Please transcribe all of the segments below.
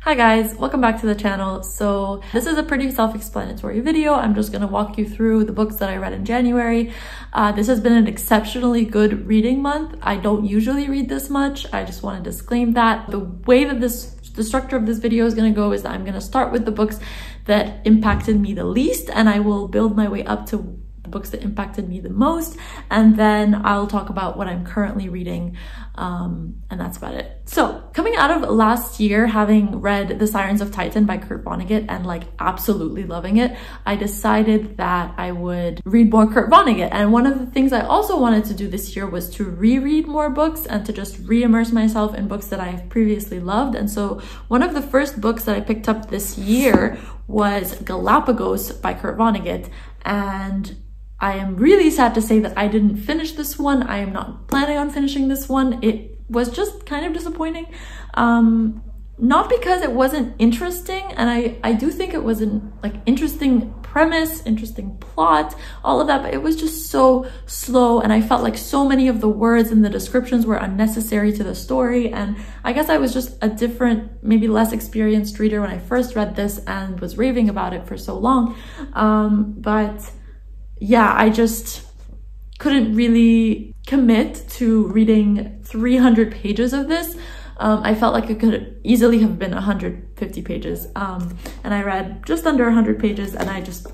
Hi guys, welcome back to the channel. So this is a pretty self-explanatory video. I'm just going to walk you through the books that I read in January. This has been an exceptionally good reading month. I don't usually read this much. I just want to disclaim that. The way that the structure of this video is going to go is that I'm going to start with the books that impacted me the least, and I will build my way up to the books that impacted me the most, and then I'll talk about what I'm currently reading, and that's about it. So coming out of last year, having read The Sirens of Titan by Kurt Vonnegut and like absolutely loving it, I decided that I would read more Kurt Vonnegut. And one of the things I also wanted to do this year was to reread more books and to just re-immerse myself in books that I have previously loved. And so one of the first books that I picked up this year was Galapagos by Kurt Vonnegut, and I am really sad to say that I didn't finish this one. I am not planning on finishing this one. It was just kind of disappointing. Not because it wasn't interesting, and I do think it was an interesting premise, interesting plot, all of that, but it was just so slow, and I felt like so many of the words and the descriptions were unnecessary to the story. And I guess I was just a different, maybe less experienced reader when I first read this and was raving about it for so long. But yeah, I just couldn't really commit to reading 300 pages of this. I felt like it could easily have been 150 pages. And I read just under 100 pages and I just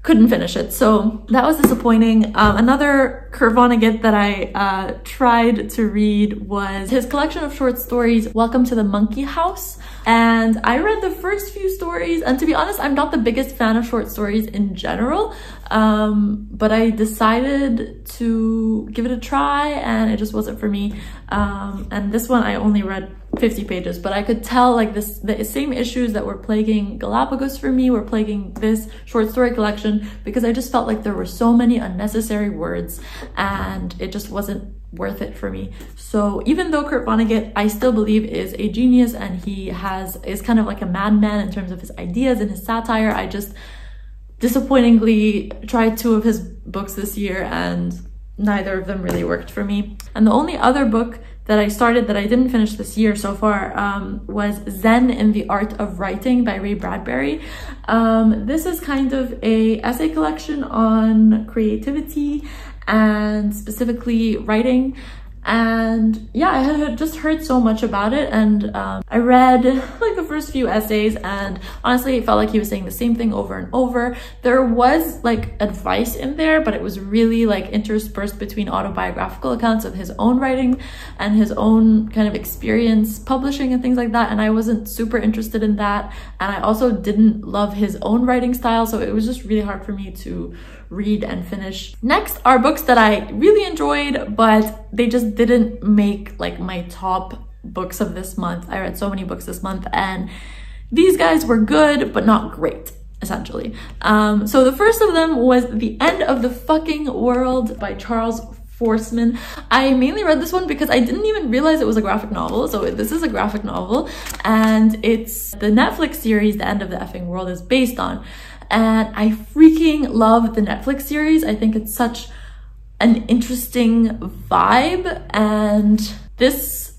couldn't finish it. So that was disappointing. Another Kurt Vonnegut that I tried to read was his collection of short stories, Welcome to the Monkey House. And I read the first few stories, and to be honest, I'm not the biggest fan of short stories in general, but I decided to give it a try and it just wasn't for me. And this one I only read 50 pages, but I could tell like the same issues that were plaguing Galapagos for me were plaguing this short story collection, because I just felt like there were so many unnecessary words and it just wasn't worth it for me. So even though Kurt Vonnegut, I still believe, is a genius and he is kind of like a madman in terms of his ideas and his satire, I just disappointingly tried 2 of his books this year and neither of them really worked for me. And the only other book that I started that I didn't finish this year so far was Zen in the Art of Writing by Ray Bradbury. This is kind of a essay collection on creativity and specifically writing. And yeah, I had just heard so much about it, and I read like the first few essays, and honestly it felt like he was saying the same thing over and over. There was like advice in there, but it was really like interspersed between autobiographical accounts of his own writing and his own kind of experience publishing and things like that, and I wasn't super interested in that. And I also didn't love his own writing style, so it was just really hard for me to read and finish. Next are books that I really enjoyed, but they just didn't make like my top books of this month. I read so many books this month and these guys were good but not great, essentially. So the first of them was The End of the Fucking World by Charles Forsman. I mainly read this one because I didn't even realize it was a graphic novel. So this is a graphic novel and it's the Netflix series The End of the Effing World is based on. And I freaking love the Netflix series. I think it's such an interesting vibe, and this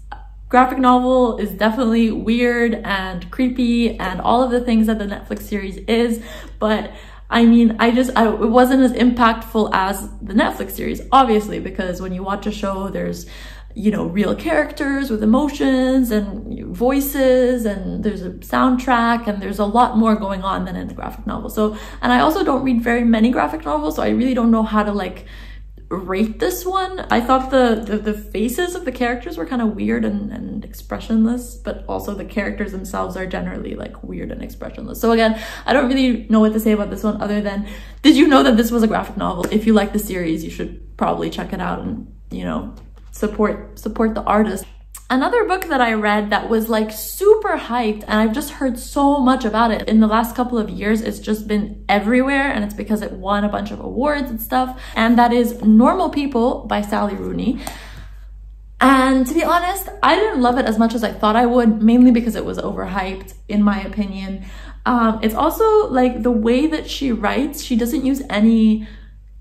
graphic novel is definitely weird and creepy and all of the things that the Netflix series is, but I mean, it wasn't as impactful as the Netflix series, obviously, because when you watch a show, there's, you know, real characters with emotions and voices, and there's a soundtrack, and there's a lot more going on than in the graphic novel. So, and I also don't read very many graphic novels, so I really don't know how to like rate this one. I thought the faces of the characters were kind of weird and expressionless, but also the characters themselves are generally like weird and expressionless. So again, I don't really know what to say about this one other than, did you know that this was a graphic novel? If you like the series, you should probably check it out and, you know, support the artist. Another book that I read that was like super hyped, and I've just heard so much about it in the last couple of years, it's just been everywhere, and it's because it won a bunch of awards and stuff, and that is Normal People by Sally Rooney. And to be honest, I didn't love it as much as I thought I would, mainly because it was overhyped, in my opinion. It's also like the way that she writes, she doesn't use any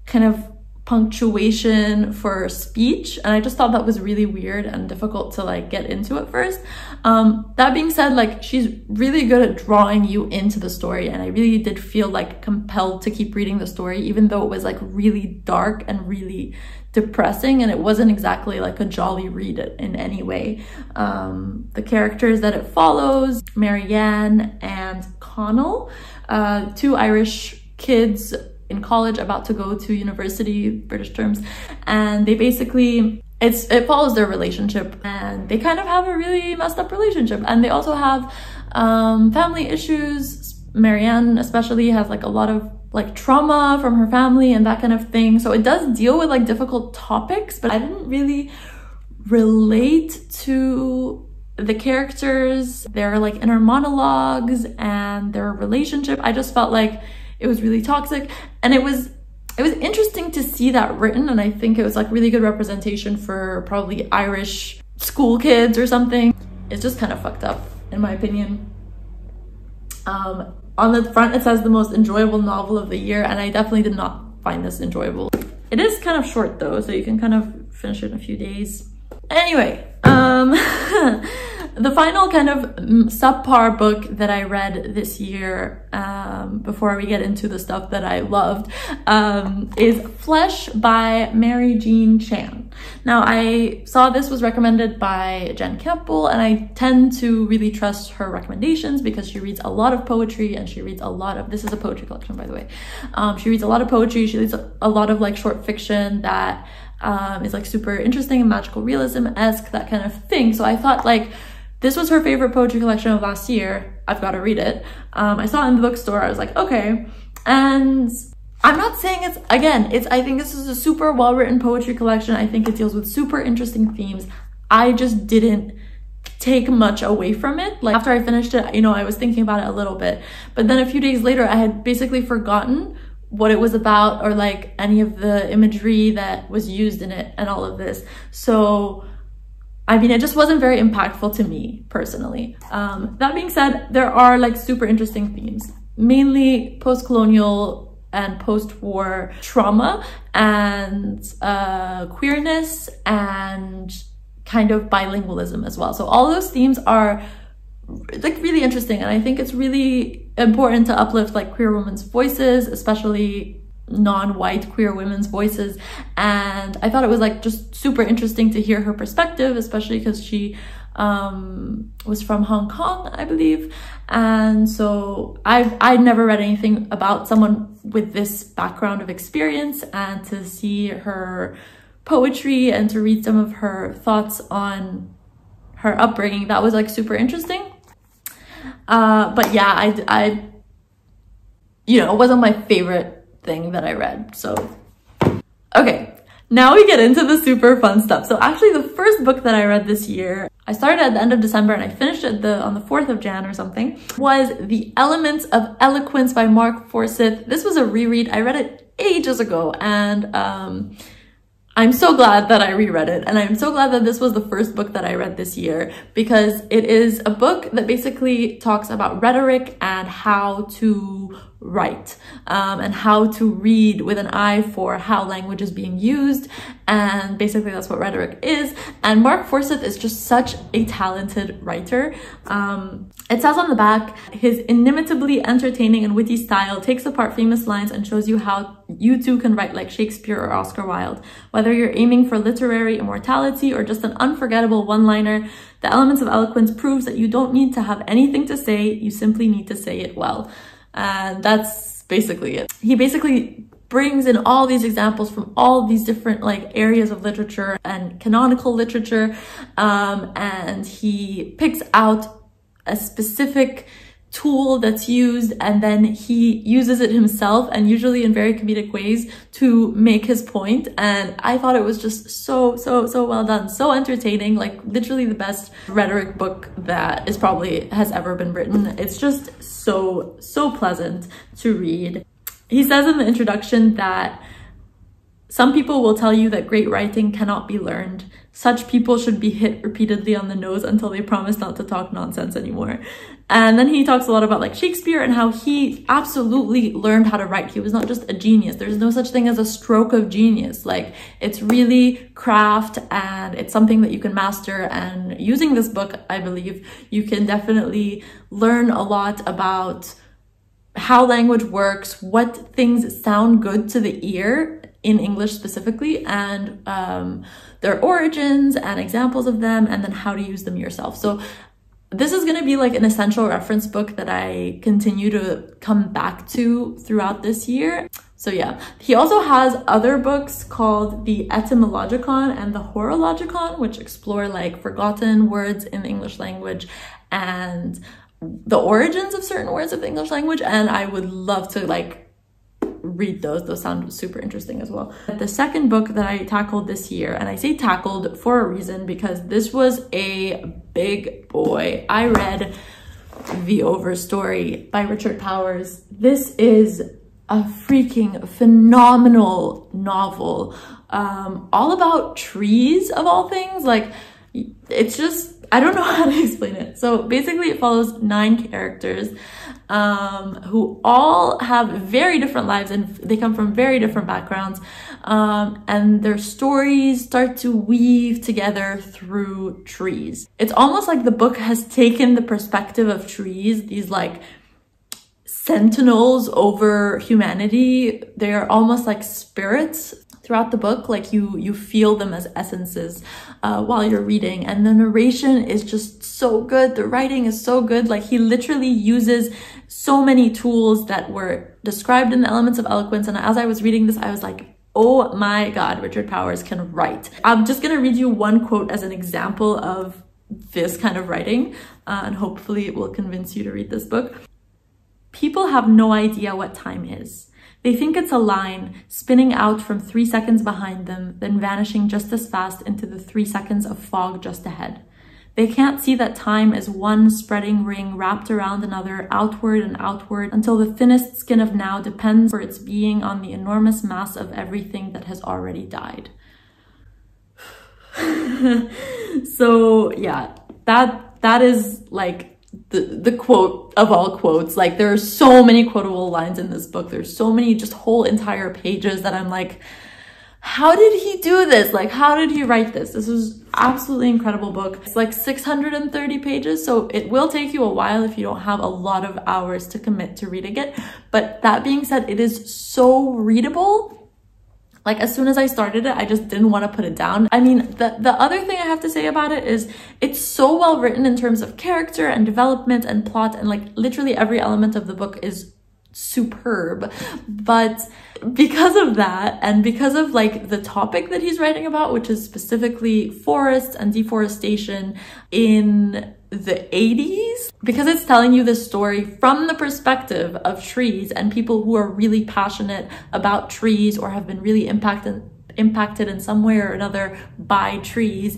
kind of punctuation for speech, and I just thought that was really weird and difficult to like get into at first. That being said, like she's really good at drawing you into the story, and I really did feel like compelled to keep reading the story, even though it was like really dark and really depressing, and it wasn't exactly like a jolly read in any way. The characters that it follows, Marianne and Connell, two Irish kids in college about to go to university, British terms, and they basically, it follows their relationship, and they kind of have a really messed up relationship, and they also have family issues. Marianne especially has like a lot of like trauma from her family and that kind of thing, so it does deal with like difficult topics, but I didn't really relate to the characters, their like inner monologues and their relationship. I just felt like it was really toxic, and it was interesting to see that written, and I think it was like really good representation for probably Irish school kids or something. It's just kind of fucked up in my opinion. On the front it says the most enjoyable novel of the year, and I definitely did not find this enjoyable. It is kind of short though, so you can kind of finish it in a few days. Anyway, the final kind of subpar book that I read this year, before we get into the stuff that I loved, is Flèche by Mary Jean Chan. Now, I saw this was recommended by Jen Campbell, and I tend to really trust her recommendations because she reads a lot of poetry, and she reads a lot of, this is a poetry collection by the way, she reads a lot of poetry, she reads a lot of like short fiction that is like super interesting and magical realism-esque, that kind of thing. So I thought like, this was her favorite poetry collection of last year, I've got to read it. I saw it in the bookstore, I was like, okay. And I'm not saying it's, again, I think this is a super well-written poetry collection. I think it deals with super interesting themes. I just didn't take much away from it. Like after I finished it, you know, I was thinking about it a little bit, but then a few days later, I had basically forgotten what it was about or like any of the imagery that was used in it and all of this. So I mean, it just wasn't very impactful to me personally. That being said, there are like super interesting themes, mainly post-colonial and post-war trauma and queerness and kind of bilingualism as well. So all those themes are like really interesting, and I think it's really important to uplift like queer women's voices, especially non-white queer women's voices. And I thought it was like just super interesting to hear her perspective, especially because she was from Hong Kong, I believe. And so I'd never read anything about someone with this background of experience, and to see her poetry and to read some of her thoughts on her upbringing, that was like super interesting. But yeah, I you know, it wasn't my favorite thing that I read. So okay, now we get into the super fun stuff. So actually the first book that I read this year, I started at the end of December and I finished it on the 4th of Jan or something, was The Elements of Eloquence by Mark Forsyth. This was a reread. I read it ages ago, and I'm so glad that I reread it, and I'm so glad that this was the first book that I read this year, because it is a book that basically talks about rhetoric and how to write, and how to read with an eye for how language is being used, and basically that's what rhetoric is. And Mark Forsyth is just such a talented writer. It says on the back, his inimitably entertaining and witty style takes apart famous lines and shows you how you too can write like Shakespeare or Oscar Wilde. Whether you're aiming for literary immortality or just an unforgettable one-liner, The Elements of Eloquence proves that you don't need to have anything to say, you simply need to say it well. And that's basically it. He basically brings in all these examples from all these different like areas of literature and canonical literature, and he picks out a specific tool that's used, and then he uses it himself, and usually in very comedic ways, to make his point. And I thought it was just so well done, so entertaining, like literally the best rhetoric book that is probably has ever been written. It's just so pleasant to read. He says in the introduction that Some people will tell you that great writing cannot be learned. Such people should be hit repeatedly on the nose until they promise not to talk nonsense anymore. And then he talks a lot about like Shakespeare and how he absolutely learned how to write. He was not just a genius. There's no such thing as a stroke of genius. Like, it's really craft, and it's something that you can master. And using this book, I believe you can definitely learn a lot about how language works, what things sound good to the ear in English specifically, and their origins and examples of them, and then how to use them yourself. So this is going to be like an essential reference book that I continue to come back to throughout this year. So yeah, he also has other books called the Etymologicon and the Horologicon, which explore like forgotten words in the English language and the origins of certain words of the English language. And I would love to like read those sound super interesting as well. The second book that I tackled this year, and I say tackled for a reason because this was a big boy. I read The Overstory by Richard Powers. This is a freaking phenomenal novel, all about trees of all things. Like, it's just, I don't know how to explain it. So basically it follows 9 characters who all have very different lives, and they come from very different backgrounds, and their stories start to weave together through trees. It's almost like the book has taken the perspective of trees, these like sentinels over humanity. They're almost like spirits throughout the book. Like you feel them as essences while you're reading, and the narration is just so good. The writing is so good. Like, he literally uses so many tools that were described in the Elements of Eloquence, and as I was reading this, I was like, oh my god, Richard Powers can write. I'm just gonna read you one quote as an example of this kind of writing, and hopefully it will convince you to read this book. People have no idea what time is. They think it's a line spinning out from 3 seconds behind them, then vanishing just as fast into the 3 seconds of fog just ahead. They can't see that time is one spreading ring wrapped around another, outward and outward, until the thinnest skin of now depends for its being on the enormous mass of everything that has already died. So yeah, that is like the quote of all quotes. Like, there are so many quotable lines in this book. There's so many just whole entire pages that I'm like, how did he do this? Like, how did he write this? This is absolutely incredible book. It's like 630 pages, so it will take you a while if you don't have a lot of hours to commit to reading it. But that being said, it is so readable. Like, as soon as I started it, I just didn't want to put it down. I mean, the other thing I have to say about it is it's so well written in terms of character and development and plot, and like literally every element of the book is superb. But because of that, and because of like the topic that he's writing about, which is specifically forests and deforestation in the 80s, because it's telling you this story from the perspective of trees and people who are really passionate about trees or have been really impacted in some way or another by trees,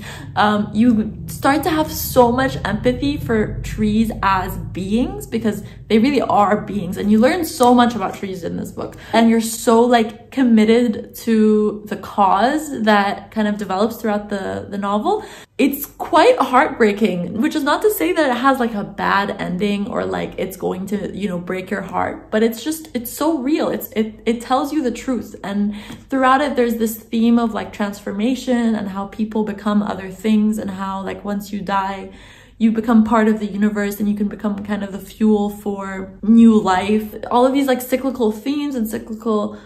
you start to have so much empathy for trees as beings, because they really are beings, and you learn so much about trees in this book, and you're so like committed to the cause that kind of develops throughout the novel. It's quite heartbreaking, which is not to say that it has like a bad ending or like it's going to, you know, break your heart, but it's just, it's so real. It tells you the truth. And throughout it, there's this theme of like transformation and how people become other things, and how like once you die, you become part of the universe and you can become kind of the fuel for new life. All of these like cyclical themes and cyclical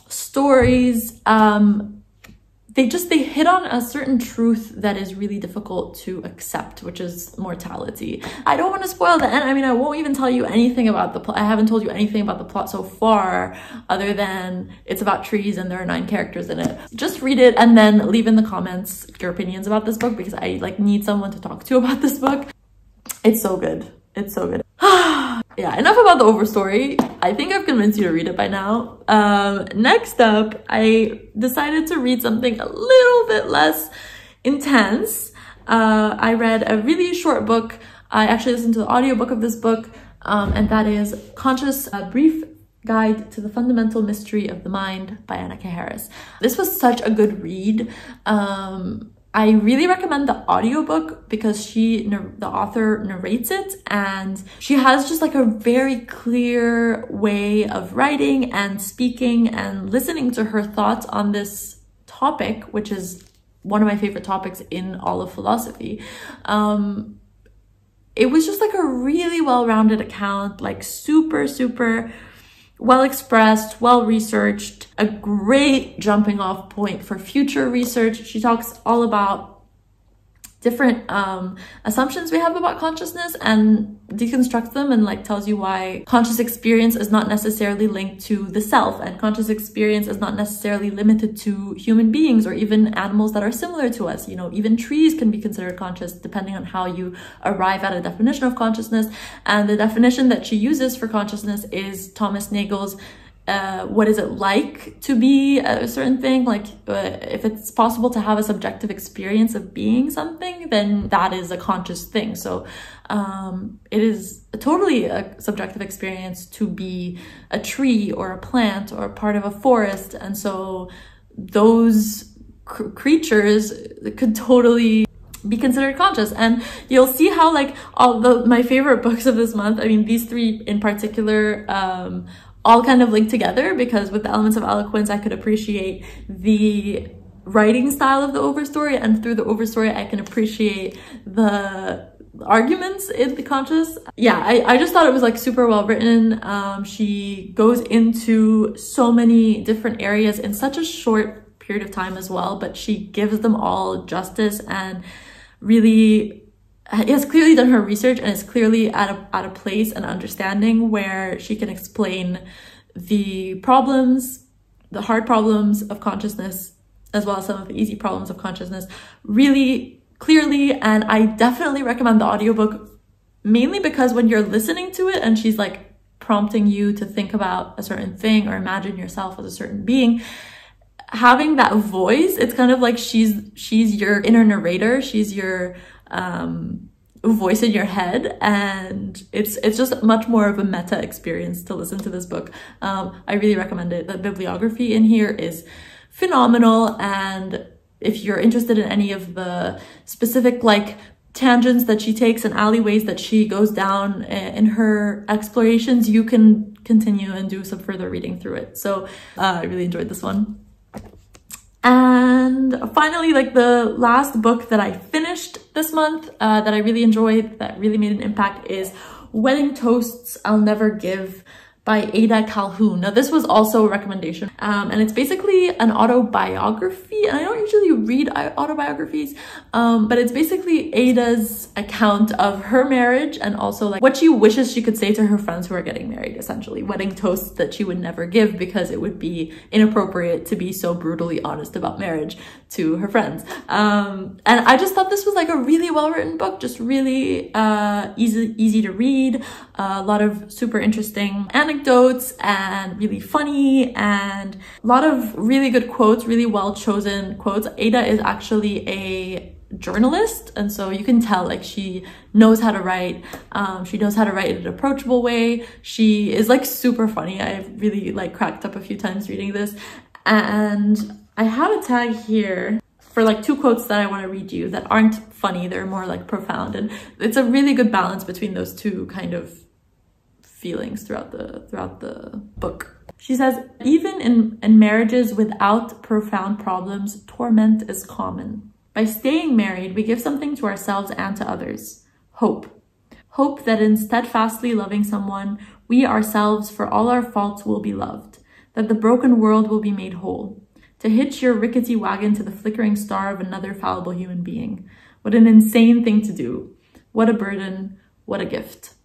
stories, they hit on a certain truth that is really difficult to accept, which is mortality. I don't want to spoil the end. I mean, I won't even tell you anything about the plot. I haven't told you anything about the plot so far, other than it's about trees and there are 9 characters in it. Just read it and then leave in the comments your opinions about this book, because I like need someone to talk to about this book. It's so good. It's so good. Yeah, enough about the Overstory. I think I've convinced you to read it by now. Next up, I decided to read something a little bit less intense. I read a really short book. I actually listened to the audiobook of this book, and that is Conscious Brief Guide to the Fundamental Mystery of the Mind by Anaka Harris. This was such a good read. I really recommend the audiobook because the author narrates it, and she has just like a very clear way of writing and speaking and listening to her thoughts on this topic, which is one of my favorite topics in all of philosophy. It was just like a really well-rounded account, like super, super well expressed, well researched, a great jumping off point for future research. She talks all about different assumptions we have about consciousness and deconstructs them, and like tells you why conscious experience is not necessarily linked to the self, and conscious experience is not necessarily limited to human beings or even animals that are similar to us. You know, even trees can be considered conscious depending on how you arrive at a definition of consciousness. And the definition that she uses for consciousness is Thomas Nagel's what is it like to be a certain thing? Like if it's possible to have a subjective experience of being something, then that is a conscious thing. So it is totally a subjective experience to be a tree or a plant or a part of a forest. And so those creatures could totally be considered conscious. And you'll see how like my favorite books of this month, I mean, these three in particular, all kind of linked together, because with the Elements of Eloquence, I could appreciate the writing style of the Overstory, and through the Overstory, I can appreciate the arguments in the conscious. Yeah, I just thought it was like super well written. She goes into so many different areas in such a short period of time as well, but she gives them all justice and really has clearly done her research and is clearly at a place and understanding where she can explain the problems, the hard problems of consciousness, as well as some of the easy problems of consciousness really clearly. And I definitely recommend the audiobook, mainly because when you're listening to it and she's like prompting you to think about a certain thing or imagine yourself as a certain being, having that voice, it's kind of like she's your inner narrator, she's your voice in your head, and it's just much more of a meta experience to listen to this book. I really recommend it. The bibliography in here is phenomenal, and if you're interested in any of the specific like tangents that she takes and alleyways that she goes down in her explorations, you can continue and do some further reading through it. So I really enjoyed this one. And finally, like the last book that I finished this month that I really enjoyed, that really made an impact, is Wedding Toasts I'll Never Give by Ada Calhoun. Now this was also a recommendation, and it's basically an autobiography, and I don't usually read autobiographies, but it's basically Ada's account of her marriage and also like what she wishes she could say to her friends who are getting married, essentially wedding toasts that she would never give because it would be inappropriate to be so brutally honest about marriage to her friends. And I just thought this was like a really well-written book, just really easy to read, a lot of super interesting anecdotes and really funny, and a lot of really good quotes, really well chosen quotes. Ada is actually a journalist, and so you can tell like she knows how to write. She knows how to write in an approachable way. She is like super funny. I've really like cracked up a few times reading this, and I have a tag here for like two quotes that I want to read you that aren't funny, they're more like profound, and it's a really good balance between those two kind of feelings throughout the book. She says, even in marriages without profound problems, torment is common. By staying married, we give something to ourselves and to others. Hope. Hope that in steadfastly loving someone, we ourselves for all our faults will be loved, that the broken world will be made whole. To hitch your rickety wagon to the flickering star of another fallible human being. What an insane thing to do. What a burden, what a gift.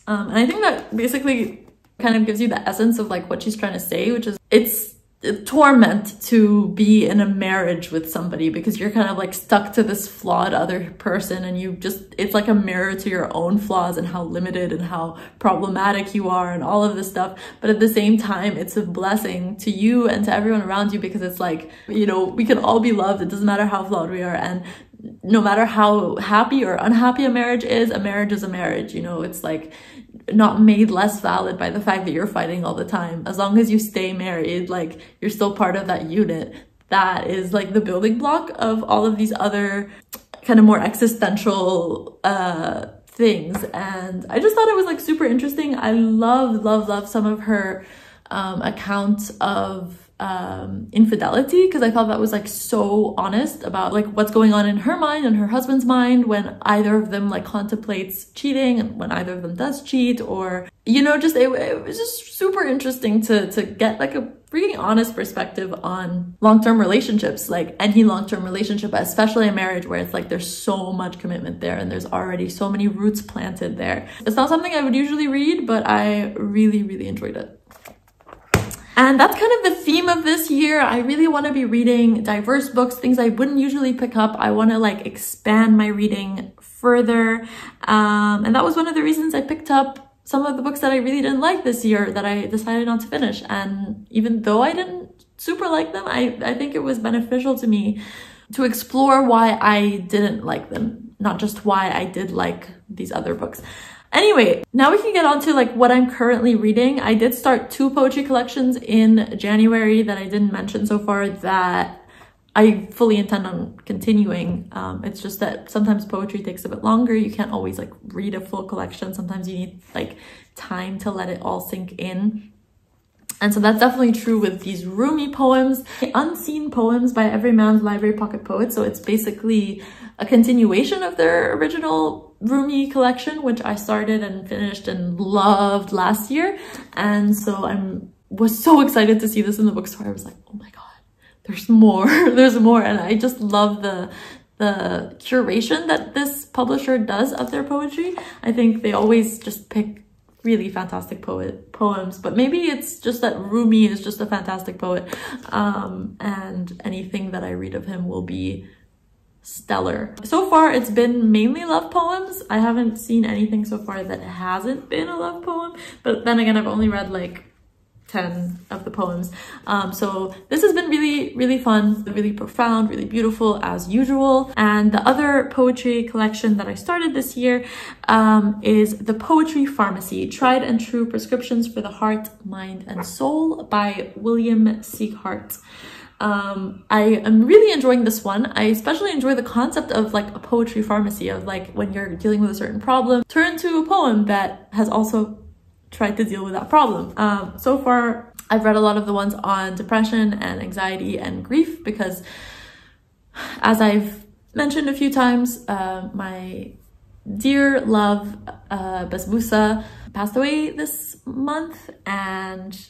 And I think that basically kind of gives you the essence of like what she's trying to say, which is it's a torment to be in a marriage with somebody because you're kind of like stuck to this flawed other person, and it's like a mirror to your own flaws and how limited and how problematic you are and all of this stuff. But at the same time, it's a blessing to you and to everyone around you, because it's like, you know, we can all be loved. It doesn't matter how flawed we are, and no matter how happy or unhappy a marriage is a marriage, you know. It's like not made less valid by the fact that you're fighting all the time. As long as you stay married, like, you're still part of that unit. That is like the building block of all of these other kind of more existential things. And I just thought it was like super interesting. I love some of her accounts of infidelity, because I thought that was like so honest about like what's going on in her mind and her husband's mind when either of them like contemplates cheating and when either of them does cheat, or, you know, just it was just super interesting to get like a really honest perspective on long-term relationships, like any long-term relationship, especially a marriage where it's like there's so much commitment there and there's already so many roots planted there. It's not something I would usually read, but I really enjoyed it. And that's kind of the theme of this year. I really want to be reading diverse books, things I wouldn't usually pick up. I want to like expand my reading further. And that was one of the reasons I picked up some of the books that I really didn't like this year that I decided not to finish. And even though I didn't super like them, I think it was beneficial to me to explore why I didn't like them, not just why I did like these other books. Anyway, now we can get on to like what I'm currently reading. I did start 2 poetry collections in January that I didn't mention so far that I fully intend on continuing. It's just that sometimes poetry takes a bit longer. You can't always like read a full collection. Sometimes you need like time to let it all sink in. And so that's definitely true with these Rumi poems. Unseen Poems by Every Man's Library Pocket Poets. So it's basically a continuation of their original Rumi collection, which I started and finished and loved last year. And so was so excited to see this in the bookstore. I was like, oh my God, there's more, there's more. And I just love the curation that this publisher does of their poetry. I think they always just pick really fantastic poems, but maybe it's just that Rumi is just a fantastic poet, and anything that I read of him will be stellar. So far it's been mainly love poems. I haven't seen anything so far that hasn't been a love poem, but then again I've only read like 10 of the poems. So this has been really fun, really profound, really beautiful as usual. And the other poetry collection that I started this year is The Poetry Pharmacy, Tried and True Prescriptions for the Heart, Mind and Soul by William Sieghart. I am really enjoying this one. I especially enjoy the concept of like a poetry pharmacy, of like when you're dealing with a certain problem, turn to a poem that has also tried to deal with that problem. So far, I've read a lot of the ones on depression and anxiety and grief because, as I've mentioned a few times, my dear love, Basbusa, passed away this month, and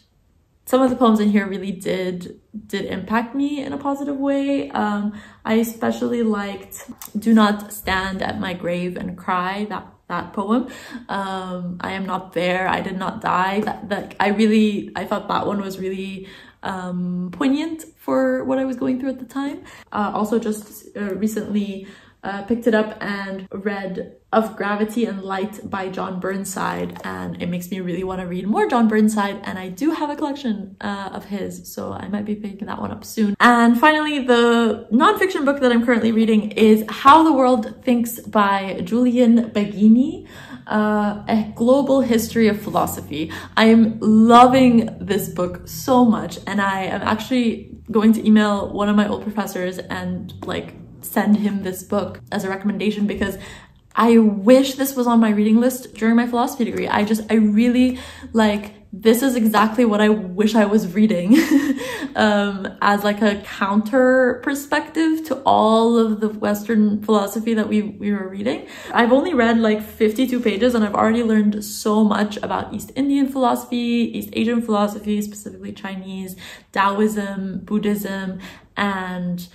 some of the poems in here really did impact me in a positive way. I especially liked Do Not Stand at My Grave and Cry, that poem. I am not there, I did not die. I thought that one was really poignant for what I was going through at the time. Also just recently picked it up and read Of Gravity and Light by John Burnside, and it makes me really want to read more John Burnside, and I do have a collection of his, so I might be picking that one up soon. And finally, the nonfiction book that I'm currently reading is How the World Thinks by Julian Baggini, A Global History of Philosophy. I am loving this book so much, and I am actually going to email one of my old professors and like send him this book as a recommendation, because I wish this was on my reading list during my philosophy degree. I really like, this is exactly what I wish I was reading as like a counter perspective to all of the Western philosophy that we were reading. I've only read like 52 pages and I've already learned so much about East Indian philosophy, East Asian philosophy, specifically Chinese, Taoism, Buddhism, and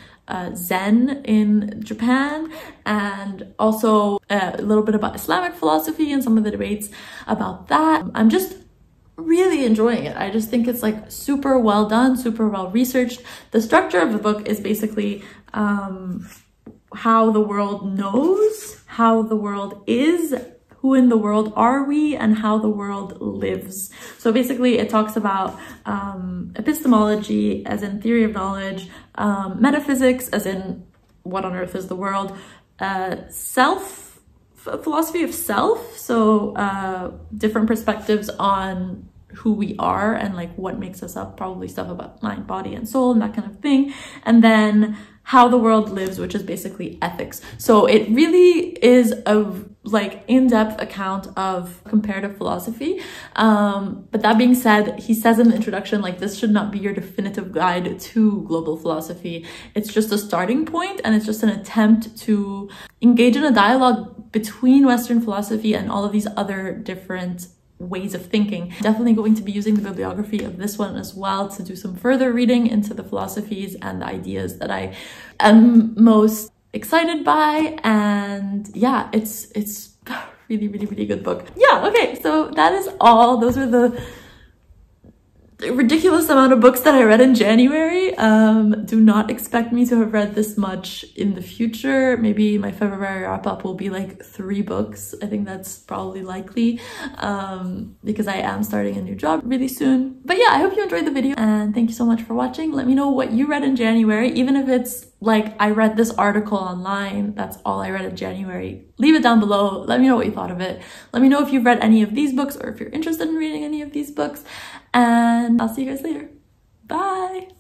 Zen in Japan, and also a little bit about Islamic philosophy and some of the debates about that. I'm just really enjoying it. I just think it's like super well done, super well researched. The structure of the book is basically how the world knows, how the world is, who in the world are we, and how the world lives. So basically it talks about epistemology as in theory of knowledge, metaphysics as in what on earth is the world, self philosophy of self, so different perspectives on who we are and like what makes us up, probably stuff about mind, body, and soul and that kind of thing. And then how the world lives, which is basically ethics. So it really is a like in-depth account of comparative philosophy. But that being said, he says in the introduction, like, this should not be your definitive guide to global philosophy. It's just a starting point, and it's just an attempt to engage in a dialogue between Western philosophy and all of these other different ways of thinking. Definitely going to be using the bibliography of this one as well to do some further reading into the philosophies and the ideas that I am most excited by. And yeah, it's really, really, really good book. Yeah, okay, so that is all. Those were the ridiculous amount of books that I read in January. Do not expect me to have read this much in the future. Maybe my February wrap-up will be like 3 books. I think that's probably likely, because I am starting a new job really soon. But yeah, I hope you enjoyed the video, and thank you so much for watching. Let me know what you read in January, even if it's like I read this article online, that's all I read in January. Leave it down below. Let me know what you thought of it. Let me know if you've read any of these books or if you're interested in reading any of these books. And I'll see you guys later. Bye!